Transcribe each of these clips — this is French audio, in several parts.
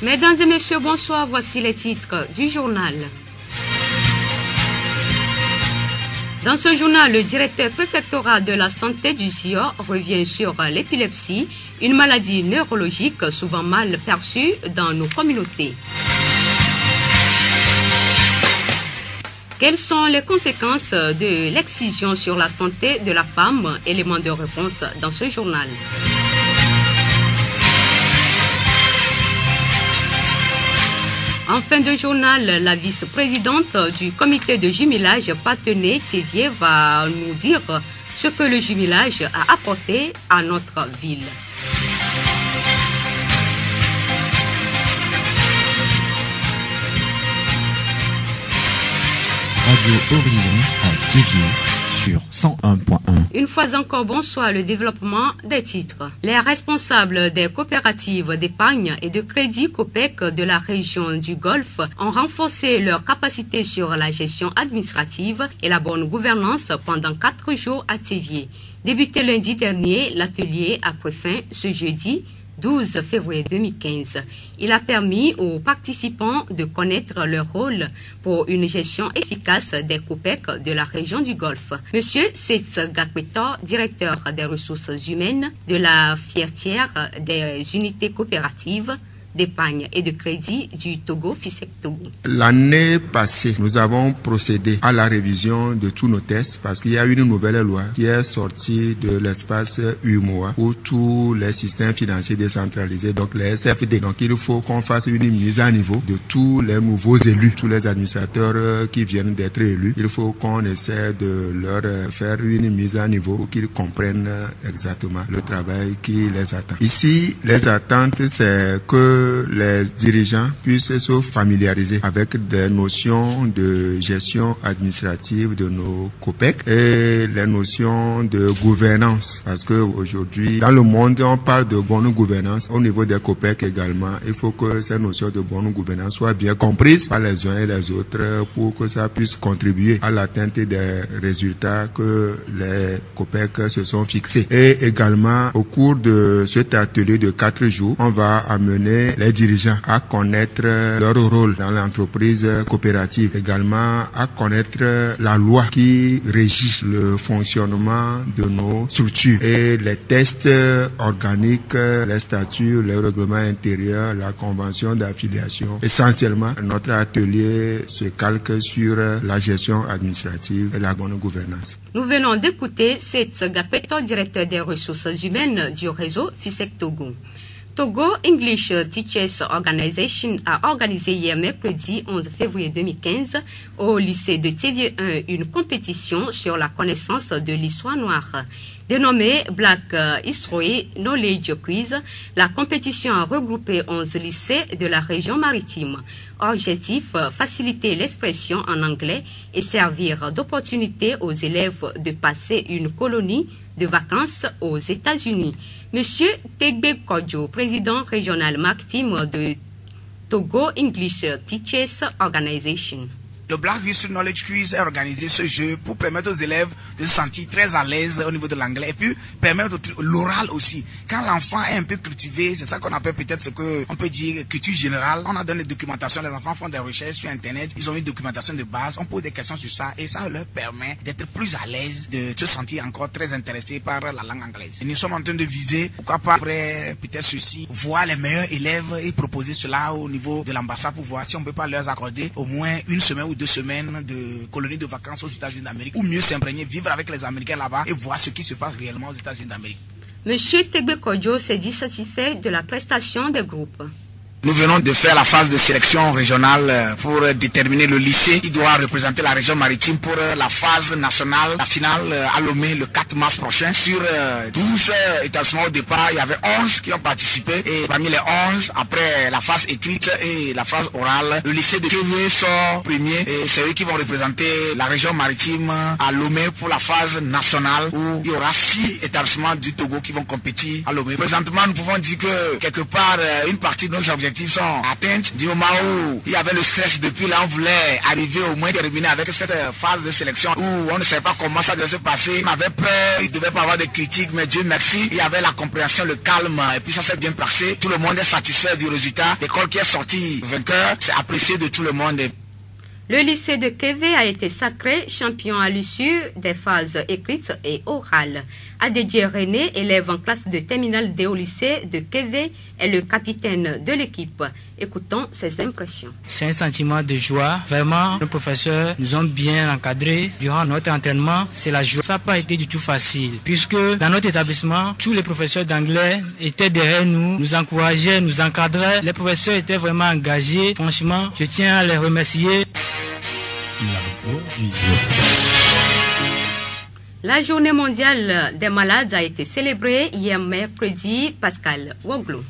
Mesdames et messieurs, bonsoir. Voici les titres du journal. Dans ce journal, le directeur préfectoral de la santé du Zior revient sur l'épilepsie, une maladie neurologique souvent mal perçue dans nos communautés. Quelles sont les conséquences de l'excision sur la santé de la femme? Élément de réponse dans ce journal. En fin de journal, la vice-présidente du comité de jumelage Patenay Thévier va nous dire ce que le jumelage a apporté à notre ville. Radio Horizon à Thévier sur 101.1. Une fois encore, bonsoir. Le développement des titres. Les responsables des coopératives d'épargne et de crédit COPEC de la région du Golfe ont renforcé leur capacité sur la gestion administrative et la bonne gouvernance pendant 4 jours à Thévier. Débuté lundi dernier, l'atelier a pris fin ce jeudi 12 février 2015. Il a permis aux participants de connaître leur rôle pour une gestion efficace des COPEC de la région du Golfe. Monsieur Setz Gakwetor, directeur des ressources humaines de la Fiertière des unités coopératives d'épargne et de crédit du Togo, FISEC Togo. L'année passée, nous avons procédé à la révision de tous nos tests parce qu'il y a une nouvelle loi qui est sortie de l'espace UMOA pour tous les systèmes financiers décentralisés, donc les SFD. Donc il faut qu'on fasse une mise à niveau de tous les nouveaux élus, tous les administrateurs qui viennent d'être élus. Il faut qu'on essaie de leur faire une mise à niveau pour qu'ils comprennent exactement le travail qui les attend. Ici, les attentes, c'est que les dirigeants puissent se familiariser avec des notions de gestion administrative de nos COPEC et les notions de gouvernance. Parce que aujourd'hui, dans le monde, on parle de bonne gouvernance. Au niveau des COPEC également, il faut que ces notions de bonne gouvernance soient bien comprises par les uns et les autres pour que ça puisse contribuer à l'atteinte des résultats que les COPEC se sont fixés. Et également, au cours de cet atelier de 4 jours, on va amener les dirigeants à connaître leur rôle dans l'entreprise coopérative, également à connaître la loi qui régit le fonctionnement de nos structures et les tests organiques, les statuts, le règlement intérieur, la convention d'affiliation. Essentiellement, notre atelier se calque sur la gestion administrative et la bonne gouvernance. Nous venons d'écouter Setz Gakwetor, directeur des ressources humaines du réseau FISEC Togo. Togo English Teachers Organization a organisé hier mercredi 11 février 2015 au lycée de Thévier 1 une compétition sur la connaissance de l'histoire noire. Dénommée Black History Knowledge Quiz, la compétition a regroupé 11 lycées de la région maritime. Objectif, faciliter l'expression en anglais et servir d'opportunité aux élèves de passer une colonie de vacances aux États-Unis. Monsieur Tegbe Kodjo, président régional maritime de Togo English Teachers Organization. Le Black History Knowledge Quiz a organisé ce jeu pour permettre aux élèves de se sentir très à l'aise au niveau de l'anglais et puis permettre l'oral aussi. Quand l'enfant est un peu cultivé, c'est ça qu'on appelle peut-être ce qu'on peut dire culture générale. On a donné des documentations, les enfants font des recherches sur Internet, ils ont une documentation de base, on pose des questions sur ça et ça leur permet d'être plus à l'aise, de se sentir encore très intéressé par la langue anglaise. Et nous sommes en train de viser, pourquoi pas après peut-être ceci, voir les meilleurs élèves et proposer cela au niveau de l'ambassade pour voir si on peut pas leur accorder au moins une semaine ou 2 semaines de colonie de vacances aux États-Unis d'Amérique, ou mieux s'imprégner, vivre avec les Américains là-bas et voir ce qui se passe réellement aux États-Unis d'Amérique. Monsieur Tegbe Kodjo s'est dit satisfait de la prestation des groupes. Nous venons de faire la phase de sélection régionale pour déterminer le lycée qui doit représenter la région maritime pour la phase nationale, la finale à Lomé le 4 mars prochain. Sur 12 établissements au départ, il y avait 11 qui ont participé et parmi les 11, après la phase écrite et la phase orale, le lycée de Thévier sort premier et c'est eux qui vont représenter la région maritime à Lomé pour la phase nationale où il y aura 6 établissements du Togo qui vont compétir à Lomé. Présentement, nous pouvons dire que quelque part, une partie de nos objectifs objectifs sont atteints. Du moment où il y avait le stress depuis là, on voulait arriver au moins terminer avec cette phase de sélection où on ne savait pas comment ça devait se passer. On avait peur, il ne devait pas avoir de critiques, mais Dieu merci, il y avait la compréhension, le calme, et puis ça s'est bien passé. Tout le monde est satisfait du résultat. L'école qui est sortie vainqueur, c'est apprécié de tout le monde. Le lycée de Kévé a été sacré champion à l'issue des phases écrites et orales. Adédier René, élève en classe de terminale D au lycée de Kévé, est le capitaine de l'équipe. Écoutons ses impressions. C'est un sentiment de joie. Vraiment, nos professeurs nous ont bien encadrés durant notre entraînement. C'est la joie. Ça n'a pas été du tout facile, puisque dans notre établissement, tous les professeurs d'anglais étaient derrière nous, nous encourageaient, nous encadraient. Les professeurs étaient vraiment engagés. Franchement, je tiens à les remercier. La voix du Zion. La journée mondiale des malades a été célébrée hier mercredi. Pascal Woglo.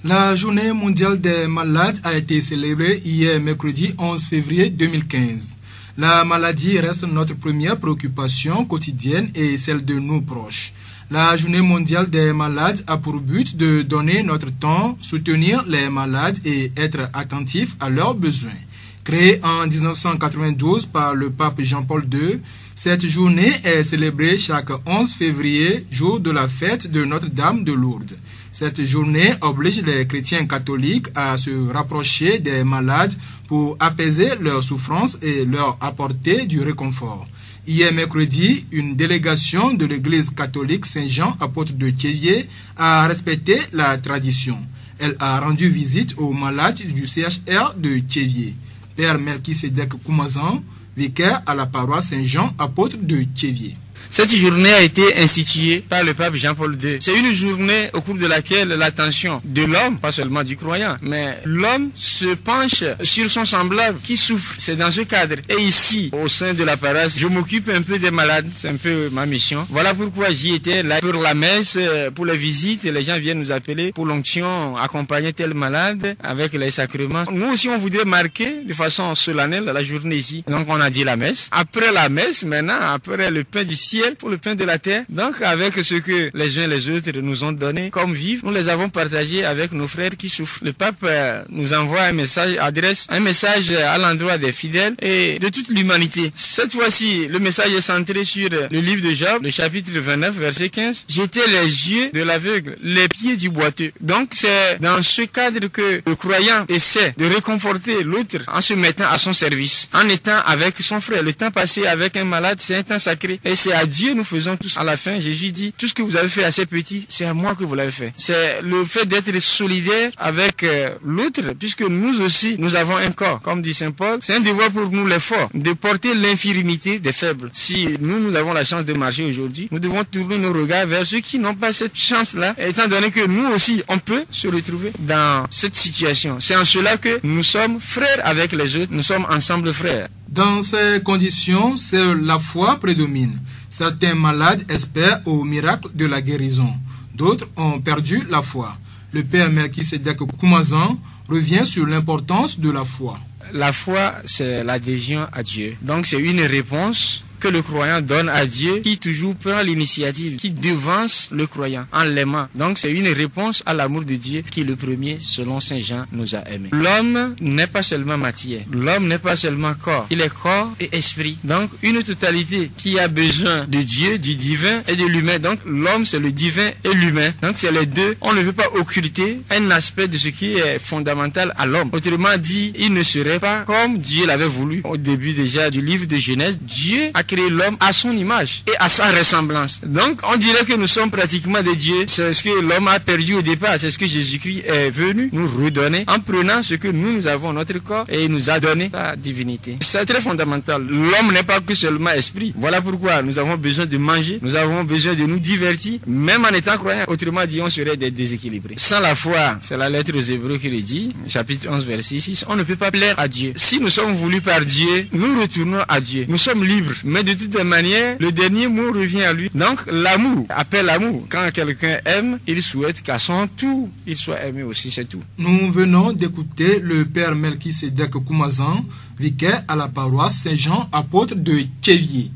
La journée mondiale des malades a été célébrée hier mercredi 11 février 2015. La maladie reste notre première préoccupation quotidienne et celle de nos proches. La journée mondiale des malades a pour but de donner notre temps, soutenir les malades et être attentif à leurs besoins. Créée en 1992 par le pape Jean-Paul II, cette journée est célébrée chaque 11 février, jour de la fête de Notre-Dame de Lourdes. Cette journée oblige les chrétiens catholiques à se rapprocher des malades pour apaiser leurs souffrances et leur apporter du réconfort. Hier mercredi, une délégation de l'église catholique Saint-Jean, apôtre de Kévié, a respecté la tradition. Elle a rendu visite aux malades du CHR de Kévié. Père Melchisedek Koumazan, vicaire à la paroisse Saint-Jean, apôtre de Kévié. Cette journée a été instituée par le pape Jean-Paul II. C'est une journée au cours de laquelle l'attention de l'homme, pas seulement du croyant, mais l'homme se penche sur son semblable qui souffre. C'est dans ce cadre. Et ici, au sein de la paroisse, je m'occupe un peu des malades. C'est un peu ma mission. Voilà pourquoi j'y étais là pour la messe, pour les visites. Les gens viennent nous appeler pour l'onction, accompagner tel malade avec les sacrements. Nous aussi, on voudrait marquer de façon solennelle la journée ici. Donc, on a dit la messe. Après la messe, maintenant, après le pain du ciel, pour le pain de la terre. Donc avec ce que les uns et les autres nous ont donné comme vivre, nous les avons partagés avec nos frères qui souffrent. Le pape nous envoie un message, adresse un message à l'endroit des fidèles et de toute l'humanité. Cette fois-ci, le message est centré sur le livre de Job, le chapitre 29, verset 15. J'étais les yeux de l'aveugle, les pieds du boiteux. Donc c'est dans ce cadre que le croyant essaie de réconforter l'autre en se mettant à son service, en étant avec son frère. Le temps passé avec un malade, c'est un temps sacré et c'est à Dieu nous faisons tous. À la fin, Jésus dit, tout ce que vous avez fait à ces petits, c'est à moi que vous l'avez fait. C'est le fait d'être solidaire avec l'autre, puisque nous aussi, nous avons un corps. Comme dit Saint Paul, c'est un devoir pour nous les forts, de porter l'infirmité des faibles. Si nous avons la chance de marcher aujourd'hui, nous devons tourner nos regards vers ceux qui n'ont pas cette chance-là, étant donné que nous aussi, on peut se retrouver dans cette situation. C'est en cela que nous sommes frères avec les autres, nous sommes ensemble frères. Dans ces conditions, seule la foi prédomine. Certains malades espèrent au miracle de la guérison. D'autres ont perdu la foi. Le père Melchisedek Koumazan revient sur l'importance de la foi. La foi, c'est l'adhésion à Dieu. Donc c'est une réponse que le croyant donne à Dieu, qui toujours prend l'initiative, qui devance le croyant en l'aimant. Donc c'est une réponse à l'amour de Dieu qui le premier, selon Saint Jean, nous a aimés. L'homme n'est pas seulement matière, l'homme n'est pas seulement corps, il est corps et esprit. Donc une totalité qui a besoin de Dieu, du divin et de l'humain. Donc l'homme c'est le divin et l'humain. Donc c'est les deux. On ne peut pas occulter un aspect de ce qui est fondamental à l'homme. Autrement dit, il ne serait pas comme Dieu l'avait voulu. Au début déjà du livre de Genèse, Dieu a créé l'homme à son image et à sa ressemblance. Donc on dirait que nous sommes pratiquement des dieux. C'est ce que l'homme a perdu au départ. C'est ce que Jésus-Christ est venu nous redonner en prenant ce que nous avons, notre corps, et il nous a donné la divinité. C'est très fondamental. L'homme n'est pas que seulement esprit. Voilà pourquoi nous avons besoin de manger, nous avons besoin de nous divertir, même en étant croyants. Autrement dit, on serait des déséquilibrés. Sans la foi, c'est la lettre aux Hébreux qui le dit, chapitre 11, verset 6, on ne peut pas plaire à Dieu. Si nous sommes voulus par Dieu, nous retournons à Dieu. Nous sommes libres, mais de toute manière, le dernier mot revient à lui. Donc, l'amour appelle l'amour. Quand quelqu'un aime, il souhaite qu'à son tour, il soit aimé aussi, c'est tout. Nous venons d'écouter le père Melchisedek Koumazan, vicaire à la paroisse Saint-Jean, apôtre de Kévié.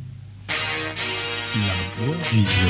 La voix du Zion.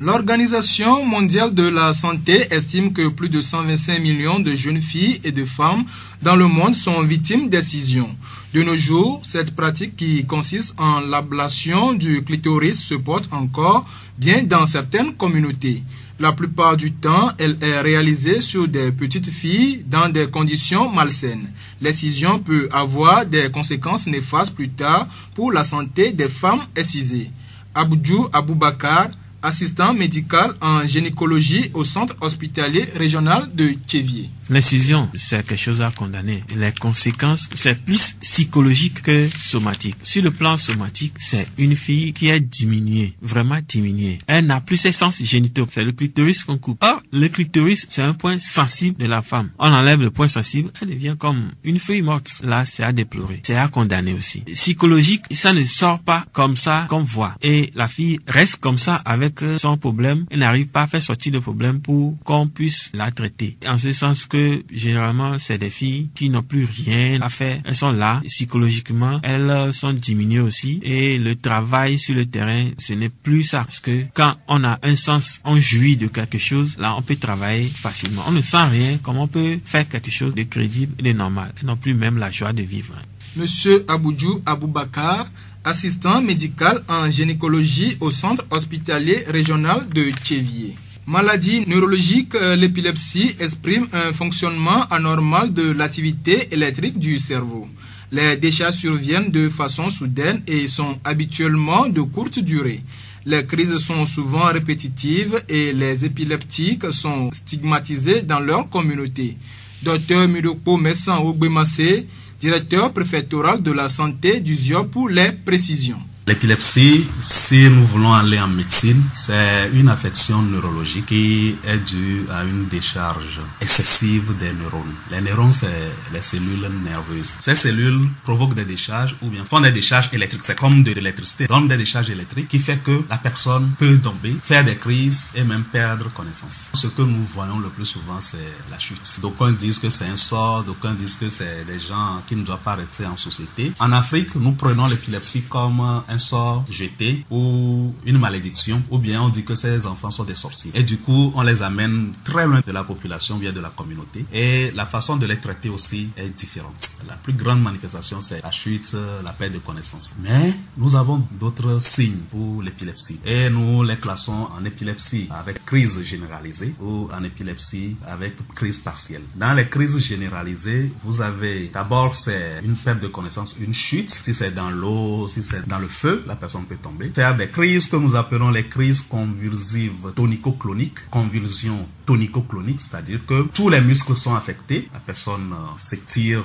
L'Organisation mondiale de la santé estime que plus de 125 millions de jeunes filles et de femmes dans le monde sont victimes d'excision. De nos jours, cette pratique qui consiste en l'ablation du clitoris se porte encore bien dans certaines communautés. La plupart du temps, elle est réalisée sur des petites filles dans des conditions malsaines. L'excision peut avoir des conséquences néfastes plus tard pour la santé des femmes excisées. Abdou Aboubakar, assistant médical en gynécologie au centre hospitalier régional de Tchévié. L'excision, c'est quelque chose à condamner. Les conséquences, c'est plus psychologique que somatique. Sur le plan somatique, c'est une fille qui est diminuée, vraiment diminuée. Elle n'a plus ses sens génitaux. C'est le clitoris qu'on coupe. Or, le clitoris, c'est un point sensible de la femme. On enlève le point sensible, elle devient comme une feuille morte. Là, c'est à déplorer. C'est à condamner aussi. Psychologique, ça ne sort pas comme ça qu'on voit. Et la fille reste comme ça avec son problème. Elle n'arrive pas à faire sortir le problème pour qu'on puisse la traiter. En ce sens que généralement, c'est des filles qui n'ont plus rien à faire. Elles sont là, psychologiquement, elles sont diminuées aussi. Et le travail sur le terrain, ce n'est plus ça. Parce que quand on a un sens, on jouit de quelque chose, là, on peut travailler facilement. On ne sent rien, comment on peut faire quelque chose de crédible et de normal. Elles n'ont plus même la joie de vivre. Monsieur Abdou Aboubakar, assistant médical en gynécologie au centre hospitalier régional de Tchévié. Maladie neurologique, l'épilepsie exprime un fonctionnement anormal de l'activité électrique du cerveau. Les décharges surviennent de façon soudaine et sont habituellement de courte durée. Les crises sont souvent répétitives et les épileptiques sont stigmatisés dans leur communauté. Dr Miropo Messan Ogbemassé, directeur préfectoral de la santé du ZIOP pour les précisions. L'épilepsie, si nous voulons aller en médecine, c'est une affection neurologique qui est due à une décharge excessive des neurones. Les neurones, c'est les cellules nerveuses. Ces cellules provoquent des décharges ou bien font des décharges électriques. C'est comme de l'électricité. Donnent des décharges électriques qui fait que la personne peut tomber, faire des crises et même perdre connaissance. Ce que nous voyons le plus souvent, c'est la chute. D'aucuns disent que c'est un sort, d'aucuns disent que c'est des gens qui ne doivent pas rester en société. En Afrique, nous prenons l'épilepsie comme un sort jeté ou une malédiction, ou bien on dit que ces enfants sont des sorciers. Et du coup, on les amène très loin de la population, bien de la communauté. Et la façon de les traiter aussi est différente. La plus grande manifestation, c'est la chute, la perte de connaissance. Mais nous avons d'autres signes pour l'épilepsie. Et nous les classons en épilepsie avec crise généralisée ou en épilepsie avec crise partielle. Dans les crises généralisées, vous avez d'abord c'est une perte de connaissance, une chute. Si c'est dans l'eau, si c'est dans le feu, la personne peut tomber. Faire des crises que nous appelons les crises convulsives tonico-cloniques. Convulsion tonico-clonique, c'est-à-dire que tous les muscles sont affectés. La personne s'étire,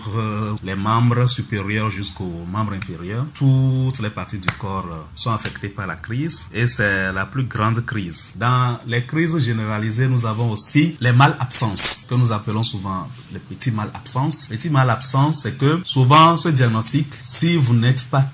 les membres supérieurs jusqu'aux membres inférieurs. Toutes les parties du corps sont affectées par la crise et c'est la plus grande crise. Dans les crises généralisées, nous avons aussi les malabsences que nous appelons souvent les petits malabsences. Petits malabsences, c'est que souvent ce diagnostic, si vous n'êtes pas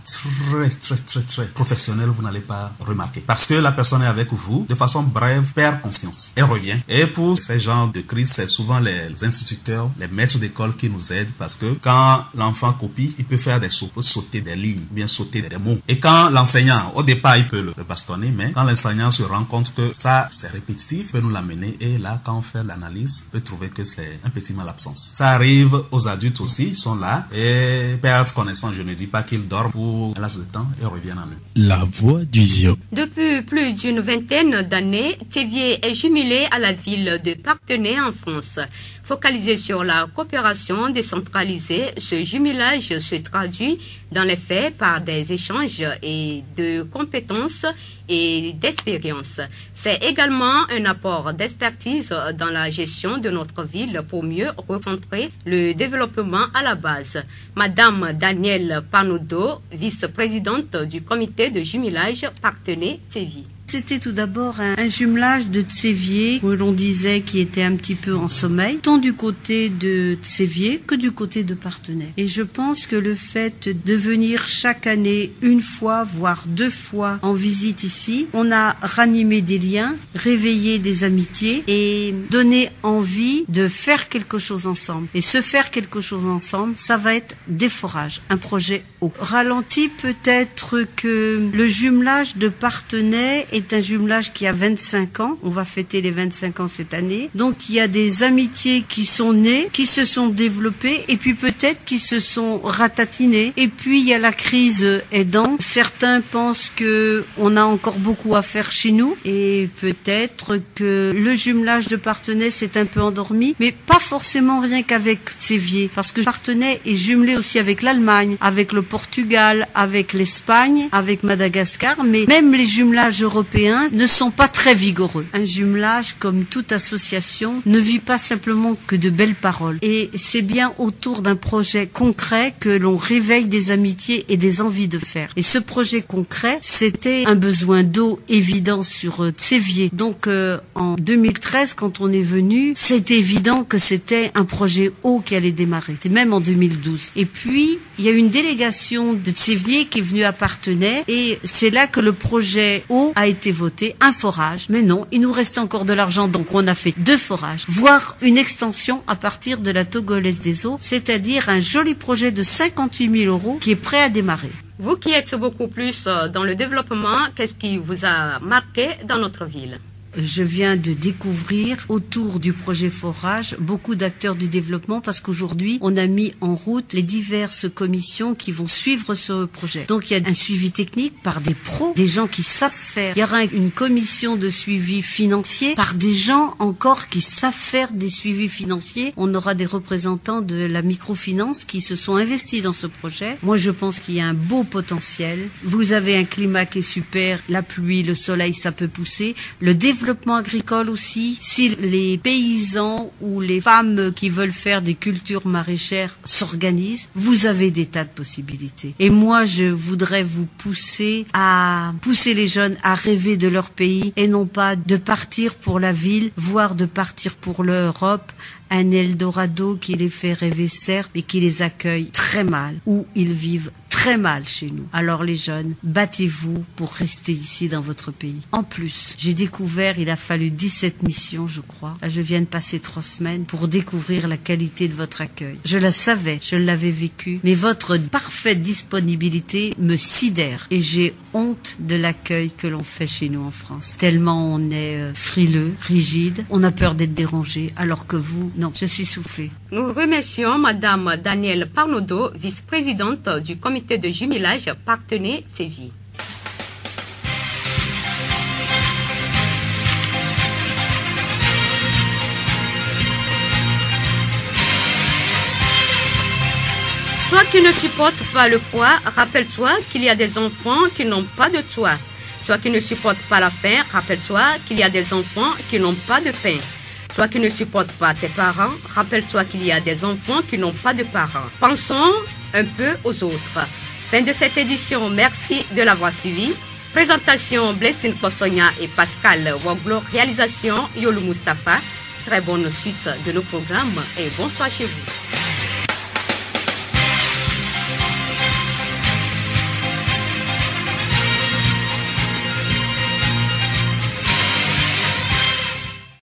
très professionnel, vous n'allez pas remarquer. Parce que la personne est avec vous, de façon brève, perd conscience et revient. Et pour ces genres de crises, c'est souvent les instituteurs, les maîtres d'école qui nous aident parce que quand l'enfant copie, il peut faire des sauts, il peut sauter des lignes, bien sauter des mots. Et quand l'enseignant, au départ, il peut le bastonner, mais quand l'enseignant se rend compte que ça, c'est répétitif, il peut nous l'amener et là, quand on fait l'analyse, on peut trouver que c'est un petit malabsence. Ça arrive aux adultes aussi, ils sont là et perdent connaissance. Je ne dis pas qu'ils dorment pour un laps de temps et reviennent à nous. La voix du ZIOP. Depuis plus d'une vingtaine d'années, Tchévié est jumelé à la ville de Parthenay en France. Focalisé sur la coopération décentralisée, ce jumelage se traduit dans les faits par des échanges et de compétences et d'expérience. C'est également un apport d'expertise dans la gestion de notre ville pour mieux recentrer le développement à la base. Madame Danielle Panoudo, vice-présidente du comité de jumelage Parthenay-Tchévié. C'était tout d'abord un jumelage de Tchévié, où l'on disait qui était un petit peu en sommeil, tant du côté de Tchévié que du côté de Parthenay. Et je pense que le fait de venir chaque année, une fois, voire deux fois en visite ici, on a ranimé des liens, réveillé des amitiés et donné envie de faire quelque chose ensemble. Et se faire quelque chose ensemble, ça va être des forages, un projet haut. Ralenti peut-être que le jumelage de Parthenay est un jumelage qui a 25 ans. On va fêter les 25 ans cette année. Donc il y a des amitiés qui sont nées, qui se sont développées et puis peut-être qui se sont ratatinées. Et puis il y a la crise aidant. Certains pensent que on a encore beaucoup à faire chez nous et peut-être que le jumelage de Parthenay s'est un peu endormi, mais pas forcément rien qu'avec Tsevier, parce que Parthenay est jumelé aussi avec l'Allemagne, avec le Portugal, avec l'Espagne, avec Madagascar, mais même les jumelages européens ne sont pas très vigoureux. Un jumelage, comme toute association, ne vit pas simplement que de belles paroles. Et c'est bien autour d'un projet concret que l'on réveille des amitiés et des envies de faire. Et ce projet concret, c'était un besoin d'eau évident sur Tsevier. Donc en 2013, quand on est venu, c'était évident que c'était un projet eau qui allait démarrer. C'est même en 2012. Et puis, il y a une délégation de Tsevier qui est venue à Parthenay et c'est là que le projet eau a été voté, un forage. Mais non, il nous reste encore de l'argent, donc on a fait 2 forages, voire une extension à partir de la Togolaise des eaux, c'est-à-dire un joli projet de 58 000 € qui est prêt à démarrer. Vous qui êtes beaucoup plus dans le développement, qu'est-ce qui vous a marqué dans notre ville? Je viens de découvrir autour du projet forage beaucoup d'acteurs du développement parce qu'aujourd'hui on a mis en route les diverses commissions qui vont suivre ce projet. Donc il y a un suivi technique par des pros, des gens qui savent faire. Il y aura une commission de suivi financier par des gens encore qui savent faire des suivis financiers. On aura des représentants de la microfinance qui se sont investis dans ce projet. Moi je pense qu'il y a un beau potentiel. Vous avez un climat qui est super, la pluie, le soleil, ça peut pousser. Le développement agricole aussi, si les paysans ou les femmes qui veulent faire des cultures maraîchères s'organisent, vous avez des tas de possibilités. Et moi, je voudrais vous pousser les jeunes à rêver de leur pays et non pas de partir pour la ville, voire de partir pour l'Europe, un Eldorado qui les fait rêver certes, mais qui les accueille très mal, où ils vivent très mal chez nous. Alors les jeunes, battez-vous pour rester ici dans votre pays. En plus, j'ai découvert, il a fallu 17 missions, je crois. Là, je viens de passer 3 semaines pour découvrir la qualité de votre accueil. Je la savais, je l'avais vécu, mais votre parfaite disponibilité me sidère et j'ai honte de l'accueil que l'on fait chez nous en France. Tellement on est frileux, rigide, on a peur d'être dérangé, alors que vous, non, je suis soufflée. Nous remercions Madame Danielle Parnodo, vice-présidente du comité de jumelage Parthenay-Tsevier. Toi qui ne supportes pas le froid, rappelle-toi qu'il y a des enfants qui n'ont pas de toit. Toi qui ne supportes pas la faim, rappelle-toi qu'il y a des enfants qui n'ont pas de pain. Toi qui ne supportes pas tes parents, rappelle-toi qu'il y a des enfants qui n'ont pas de parents. Pensons un peu aux autres. Fin de cette édition, merci de l'avoir suivi. Présentation Blessing Possonia et Pascal Woglo, réalisation Yolou Mustafa. Très bonne suite de nos programmes et bonsoir chez vous.